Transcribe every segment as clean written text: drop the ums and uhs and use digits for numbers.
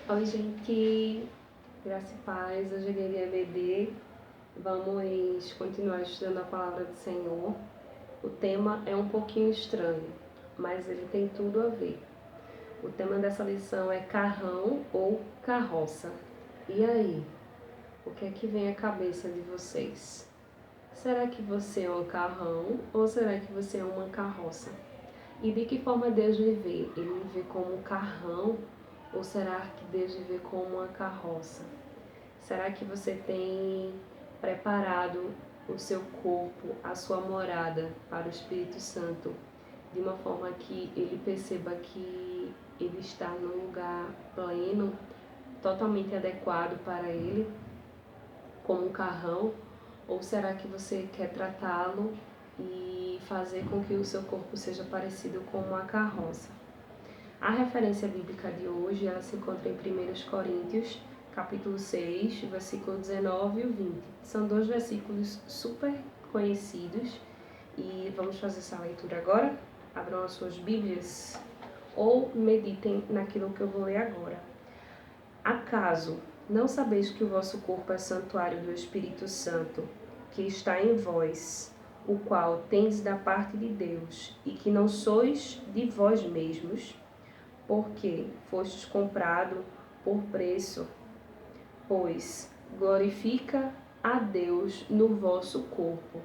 Oi, gente, graça e paz, hoje é dia de EBD, vamos continuar estudando a palavra do Senhor. O tema é um pouquinho estranho, mas ele tem tudo a ver. O tema dessa lição é carrão ou carroça. E aí, o que é que vem à cabeça de vocês? Será que você é um carrão ou será que você é uma carroça? E de que forma Deus lhe vê? Ele lhe vê como um carrão ou será que Deus lhe vê como uma carroça? Será que você tem preparado o seu corpo, a sua morada para o Espírito Santo, de uma forma que ele perceba que ele está num lugar pleno, totalmente adequado para ele, como um carrão? Ou será que você quer tratá-lo e fazer com que o seu corpo seja parecido com uma carroça? A referência bíblica de hoje ela se encontra em 1 Coríntios, capítulo 6, versículo 19 e 20. São dois versículos super conhecidos e vamos fazer essa leitura agora. Abram as suas Bíblias ou meditem naquilo que eu vou ler agora. Acaso não sabeis que o vosso corpo é santuário do Espírito Santo, que está em vós, o qual tendes da parte de Deus, e que não sois de vós mesmos, porque fostes comprado por preço? Pois glorifica a Deus no vosso corpo.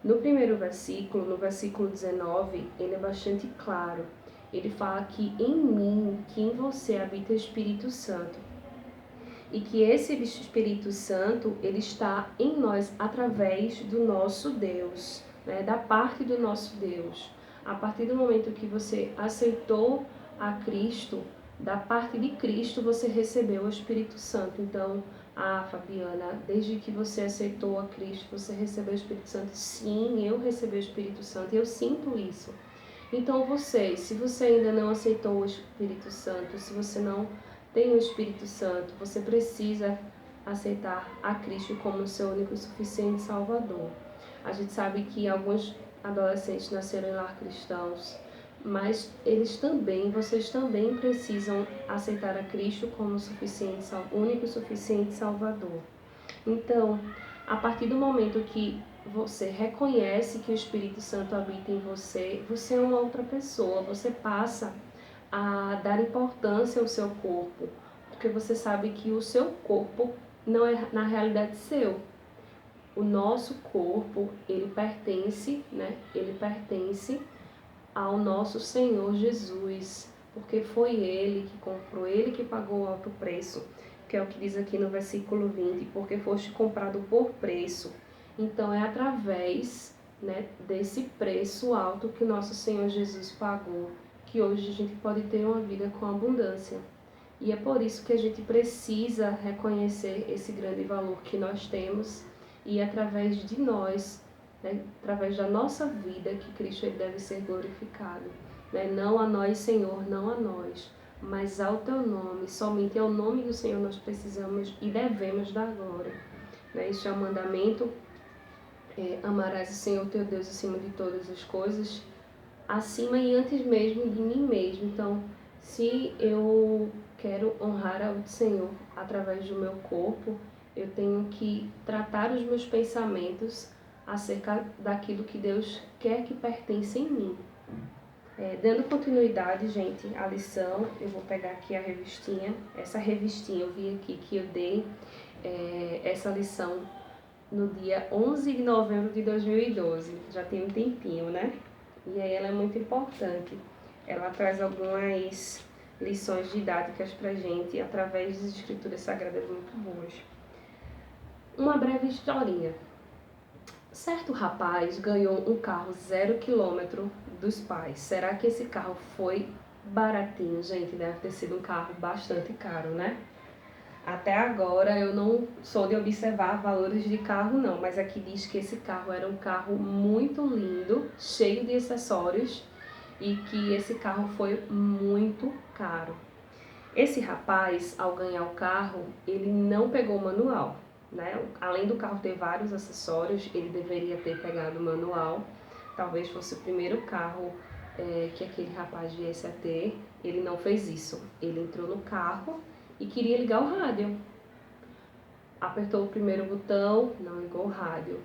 No primeiro versículo, no versículo 19, ele é bastante claro. Ele fala que em mim, que em você habita o Espírito Santo. E que esse Espírito Santo, ele está em nós através do nosso Deus, né? Da parte do nosso Deus. A partir do momento que você aceitou a Cristo, da parte de Cristo você recebeu o Espírito Santo. Então, Fabiana, desde que você aceitou a Cristo, você recebeu o Espírito Santo? Sim, eu recebi o Espírito Santo e eu sinto isso. Então, se você ainda não aceitou o Espírito Santo, se você não tem o Espírito Santo, você precisa aceitar a Cristo como seu único e suficiente Salvador. A gente sabe que alguns adolescentes nasceram em lar cristãos, mas vocês também precisam aceitar a Cristo como único e suficiente Salvador. Então, a partir do momento que você reconhece que o Espírito Santo habita em você, você é uma outra pessoa, você passa a dar importância ao seu corpo, porque você sabe que o seu corpo não é na realidade seu. O nosso corpo, ele pertence, né? Ele pertence ao nosso Senhor Jesus, porque foi Ele que comprou, Ele que pagou o alto preço, que é o que diz aqui no versículo 20, porque foste comprado por preço. Então é através, né, desse preço alto que nosso Senhor Jesus pagou, que hoje a gente pode ter uma vida com abundância. E é por isso que a gente precisa reconhecer esse grande valor que nós temos e através de nós, né, através da nossa vida, que Cristo ele deve ser glorificado. Né? Não a nós, Senhor, não a nós, mas ao Teu nome. Somente ao nome do Senhor nós precisamos e devemos dar glória. Né? Isso é um mandamento. Amarás o Senhor teu Deus acima de todas as coisas, acima e antes mesmo de mim mesmo. Então, se eu quero honrar ao Senhor através do meu corpo, eu tenho que tratar os meus pensamentos acerca daquilo que Deus quer que pertença em mim. Dando continuidade, gente, à lição, eu vou pegar aqui a revistinha. Essa revistinha eu vi aqui que eu dei essa lição no dia 11 de novembro de 2012. Já tem um tempinho, né? E aí ela é muito importante. Ela traz algumas lições didáticas pra gente através das escrituras sagradas muito boas. Uma breve historinha. Certo rapaz ganhou um carro 0 km dos pais. Será que esse carro foi baratinho? Gente, deve ter sido um carro bastante caro, né? Até agora eu não sou de observar valores de carro não, mas aqui diz que esse carro era um carro muito lindo, cheio de acessórios e que esse carro foi muito caro. Esse rapaz, ao ganhar o carro, ele não pegou o manual, né? Além do carro ter vários acessórios, ele deveria ter pegado o manual. Talvez fosse o primeiro carro que aquele rapaz viesse a ter. Ele não fez isso. Ele entrou no carro e queria ligar o rádio. Apertou o primeiro botão, não ligou o rádio.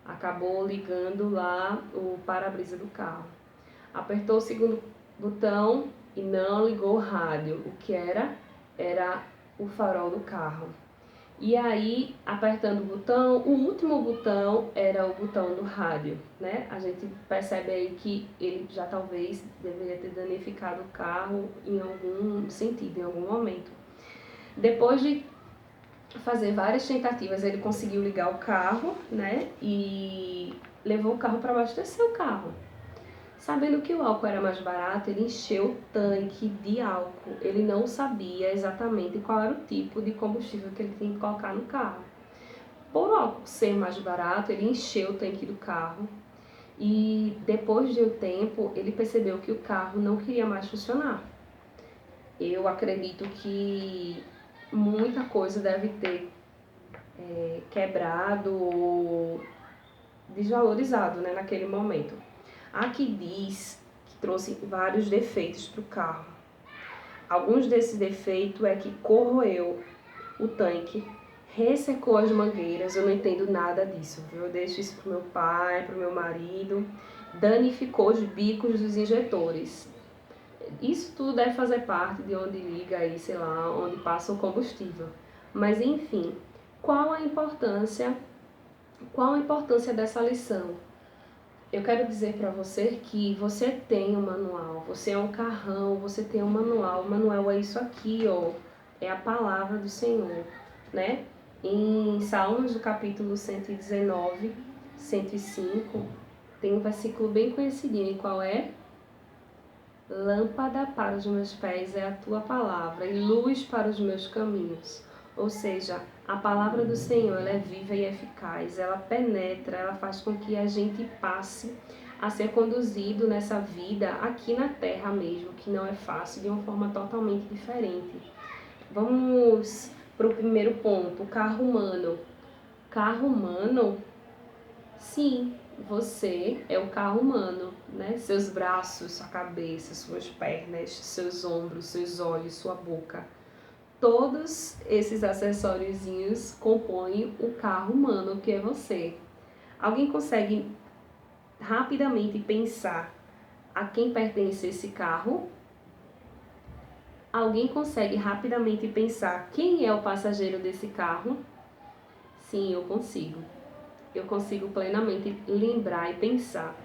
Acabou ligando lá o para-brisa do carro. Apertou o segundo botão e não ligou o rádio. O que era? Era o farol do carro. E aí, apertando o botão, o último botão era o botão do rádio, né? A gente percebe aí que ele já talvez deveria ter danificado o carro em algum sentido, em algum momento. Depois de fazer várias tentativas, ele conseguiu ligar o carro, né? E levou o carro para abastecer o carro. Sabendo que o álcool era mais barato, ele encheu o tanque de álcool. Ele não sabia exatamente qual era o tipo de combustível que ele tinha que colocar no carro. Por o álcool ser mais barato, ele encheu o tanque do carro. E depois de um tempo, ele percebeu que o carro não queria mais funcionar. Eu acredito que muita coisa deve ter quebrado ou desvalorizado, né, naquele momento. Aqui diz que trouxe vários defeitos para o carro. Alguns desses defeitos é que corroeu o tanque, ressecou as mangueiras, eu não entendo nada disso, viu? Eu deixo isso pro meu pai, pro meu marido. Danificou os bicos dos injetores. Isso tudo deve fazer parte de onde liga aí, sei lá, onde passa o combustível. Mas enfim, qual a importância dessa lição? Eu quero dizer para você que você tem um manual, você é um carrão, você tem um manual. O manual é isso aqui, ó, é a palavra do Senhor, né? Em Salmos, do capítulo 119, 105, tem um versículo bem conhecidinho, e qual é? Lâmpada para os meus pés é a tua palavra e luz para os meus caminhos. Ou seja, a palavra do Senhor, ela é viva e eficaz, ela penetra, ela faz com que a gente passe a ser conduzido nessa vida aqui na terra mesmo, que não é fácil, de uma forma totalmente diferente. Vamos para o primeiro ponto, o carro humano. Carro humano, sim, você é o carro humano, né? Seus braços, sua cabeça, suas pernas, seus ombros, seus olhos, sua boca. Todos esses acessóriozinhos compõem o carro humano que é você. Alguém consegue rapidamente pensar a quem pertence esse carro? Alguém consegue rapidamente pensar quem é o passageiro desse carro? Sim, eu consigo. Eu consigo plenamente lembrar e pensar.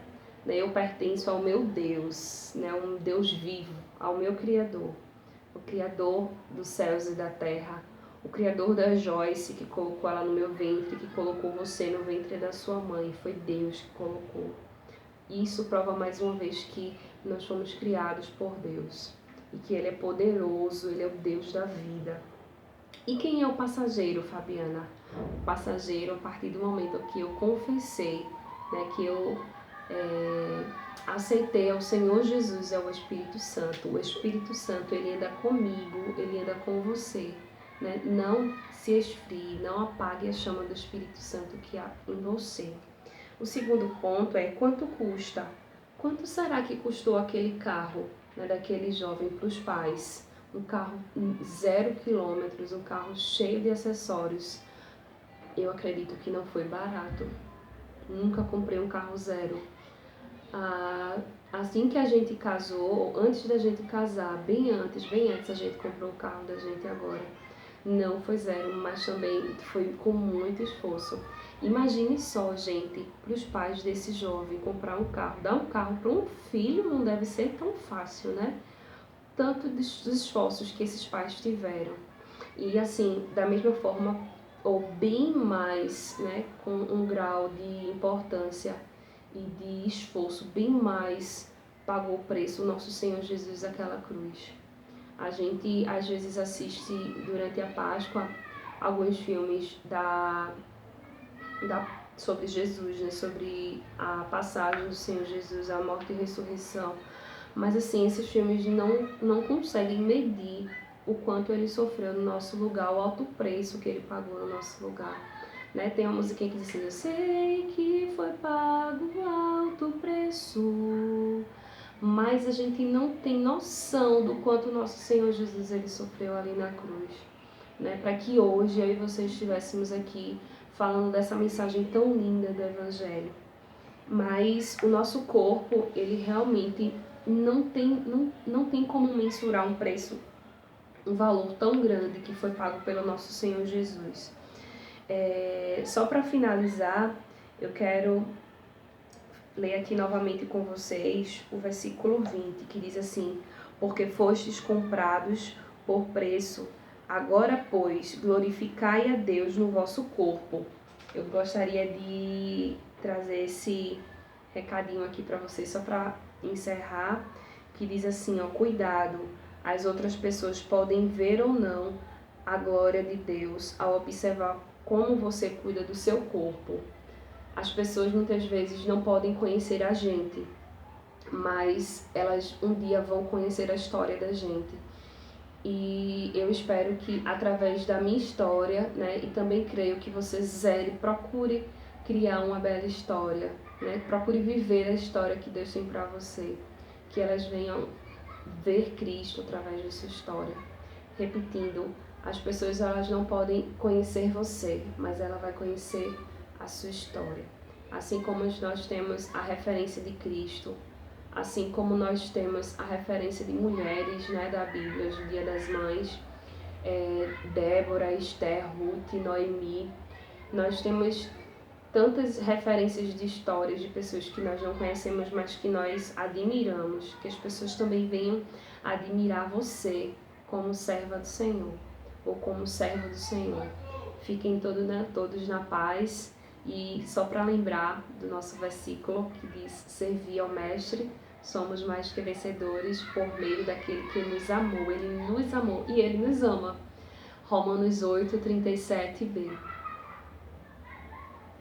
Né? Eu pertenço ao meu Deus, né? Um Deus vivo, ao meu Criador. O Criador dos céus e da terra, o Criador da Joyce, que colocou ela no meu ventre, que colocou você no ventre da sua mãe, foi Deus que colocou. Isso prova mais uma vez que nós fomos criados por Deus e que Ele é poderoso, Ele é o Deus da vida. E quem é o passageiro, Fabiana? O passageiro, a partir do momento que eu confessei, né, que eu aceitei ao Senhor Jesus, é o Espírito Santo. O Espírito Santo, ele anda comigo, ele anda com você. Né? Não se esfrie, não apague a chama do Espírito Santo que há em você. O segundo ponto é quanto custa? Quanto será que custou aquele carro, né, daquele jovem para os pais? Um carro 0 quilômetros, um carro cheio de acessórios. Eu acredito que não foi barato. Nunca comprei um carro zero. Assim que a gente casou, antes da gente casar, bem antes a gente comprou o carro da gente agora. Não foi zero, mas também foi com muito esforço. Imagine só, gente, para os pais desse jovem comprar um carro. Dar um carro para um filho não deve ser tão fácil, né? Tanto dos esforços que esses pais tiveram. E assim, da mesma forma, ou bem mais, né, com um grau de importância e de esforço bem mais, pagou o preço o nosso Senhor Jesus àquela cruz. A gente às vezes assiste durante a Páscoa alguns filmes sobre Jesus, né, sobre a passagem do Senhor Jesus, a morte e ressurreição. Mas assim, esses filmes não conseguem medir o quanto ele sofreu no nosso lugar, o alto preço que ele pagou no nosso lugar. Né? Tem uma musiquinha que diz assim: eu sei que foi pago o alto preço mas a gente não tem noção do quanto o nosso Senhor Jesus ele sofreu ali na cruz, né? Para que hoje eu e você estivéssemos aqui falando dessa mensagem tão linda do Evangelho. Mas o nosso corpo, ele realmente não tem como mensurar um preço, um valor tão grande que foi pago pelo nosso Senhor Jesus. Só para finalizar, eu quero ler aqui novamente com vocês o versículo 20, que diz assim: porque fostes comprados por preço, agora, pois, glorificai a Deus no vosso corpo. Eu gostaria de trazer esse recadinho aqui para vocês, só para encerrar, que diz assim, ó: cuidado, as outras pessoas podem ver ou não a glória de Deus ao observar como você cuida do seu corpo. As pessoas muitas vezes não podem conhecer a gente, mas elas um dia vão conhecer a história da gente. E eu espero que através da minha história, né, e também creio que você procure criar uma bela história, né, procure viver a história que Deus tem para você, que elas venham ver Cristo através da sua história. Repetindo, as pessoas elas não podem conhecer você, mas ela vai conhecer a sua história. Assim como nós temos a referência de Cristo, assim como nós temos a referência de mulheres, né, da Bíblia, do Dia das Mães, Débora, Esther, Ruth, Noemi, nós temos tantas referências de histórias de pessoas que nós não conhecemos, mas que nós admiramos, que as pessoas também venham admirar você como serva do Senhor, ou como servo do Senhor. Fiquem todos na paz. E só para lembrar do nosso versículo que diz: servir ao Mestre, somos mais que vencedores por meio daquele que nos amou. Ele nos amou e Ele nos ama. Romanos 8, 37b.